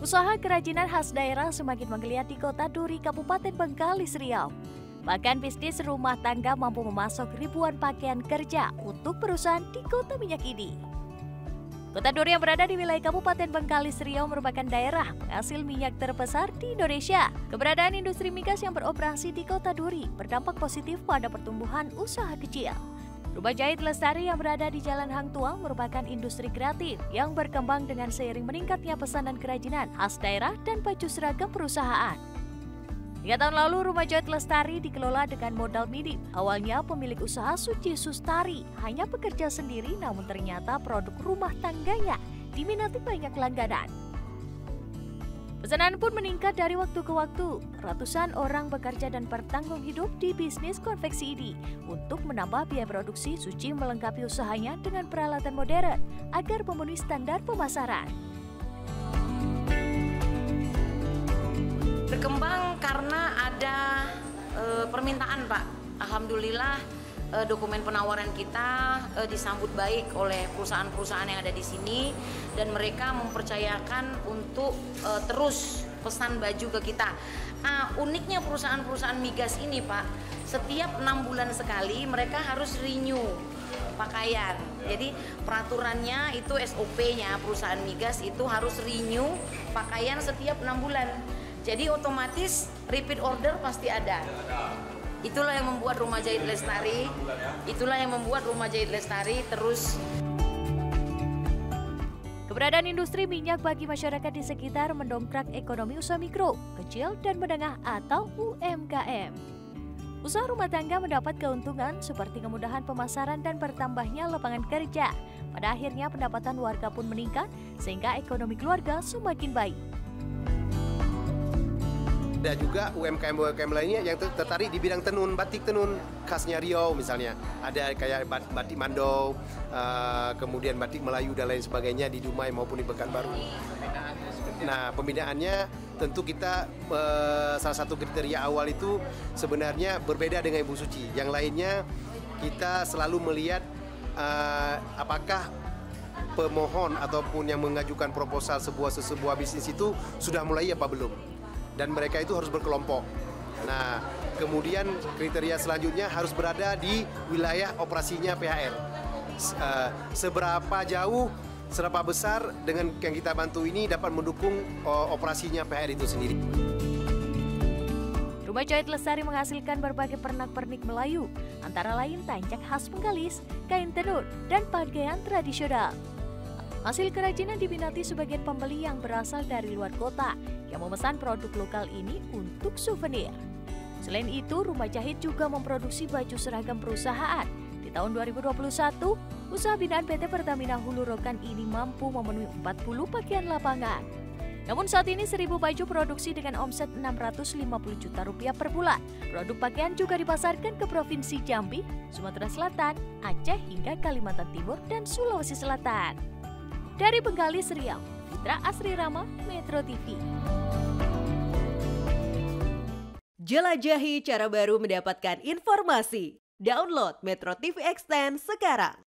Usaha kerajinan khas daerah semakin menggeliat di Kota Duri, Kabupaten Bengkalis, Riau. Bahkan bisnis rumah tangga mampu memasok ribuan pakaian kerja untuk perusahaan di kota minyak ini. Kota Duri yang berada di wilayah Kabupaten Bengkalis, Riau merupakan daerah penghasil minyak terbesar di Indonesia. Keberadaan industri migas yang beroperasi di Kota Duri berdampak positif pada pertumbuhan usaha kecil. Rumah Jahit Lestari yang berada di Jalan Hang Tuah merupakan industri kreatif yang berkembang dengan seiring meningkatnya pesanan kerajinan khas daerah dan baju seragam perusahaan. 3 tahun lalu, Rumah Jahit Lestari dikelola dengan modal minim. Awalnya pemilik usaha Suci Sustari hanya bekerja sendiri, namun ternyata produk rumah tangganya diminati banyak langganan. Pesanan pun meningkat dari waktu ke waktu. Ratusan orang bekerja dan bertanggung hidup di bisnis konveksi ini. Untuk menambah biaya produksi, Suci melengkapi usahanya dengan peralatan modern agar memenuhi standar pemasaran. Berkembang karena ada permintaan, Pak. Alhamdulillah dokumen penawaran kita disambut baik oleh perusahaan-perusahaan yang ada di sini dan mereka mempercayakan untuk terus pesan baju ke kita. Uniknya perusahaan-perusahaan migas ini, Pak, setiap 6 bulan sekali mereka harus renew pakaian. Jadi peraturannya itu SOP-nya perusahaan migas itu harus renew pakaian setiap 6 bulan. Jadi otomatis repeat order pasti ada. Itulah yang membuat Rumah Jahit Lestari terus. Keberadaan industri minyak bagi masyarakat di sekitar mendongkrak ekonomi usaha mikro, kecil, dan menengah atau UMKM. Usaha rumah tangga mendapat keuntungan seperti kemudahan pemasaran dan bertambahnya lapangan kerja. Pada akhirnya pendapatan warga pun meningkat sehingga ekonomi keluarga semakin baik. Ada juga UMKM lainnya yang tertarik di bidang tenun, batik tenun khasnya Riau misalnya. Ada kayak batik Mandau, kemudian batik Melayu dan lain sebagainya di Dumai maupun di Pekanbaru. Nah, pembinaannya tentu kita salah satu kriteria awal itu sebenarnya berbeda dengan Ibu Suci. Yang lainnya kita selalu melihat apakah pemohon ataupun yang mengajukan proposal sebuah bisnis itu sudah mulai apa belum. Dan mereka itu harus berkelompok. Nah, kemudian kriteria selanjutnya harus berada di wilayah operasinya PHR. Seberapa jauh, seberapa besar dengan yang kita bantu ini dapat mendukung operasinya PHR itu sendiri. Rumah Jahit Lestari menghasilkan berbagai pernak-pernik Melayu, antara lain tancak khas Bengkalis, kain tenun, dan pakaian tradisional. Hasil kerajinan diminati sebagian pembeli yang berasal dari luar kota yang memesan produk lokal ini untuk souvenir. Selain itu, Rumah Jahit juga memproduksi baju seragam perusahaan. Di tahun 2021, usaha binaan PT Pertamina Hulu Rokan ini mampu memenuhi 40 pakaian lapangan. Namun saat ini 1.000 baju produksi dengan omset 650 juta rupiah per bulan. Produk pakaian juga dipasarkan ke Provinsi Jambi, Sumatera Selatan, Aceh hingga Kalimantan Timur dan Sulawesi Selatan. Dari Bengkalis, Riau, Fitra Asri Rama, Metro TV. Jelajahi cara baru mendapatkan informasi. Download Metro TV Extend sekarang.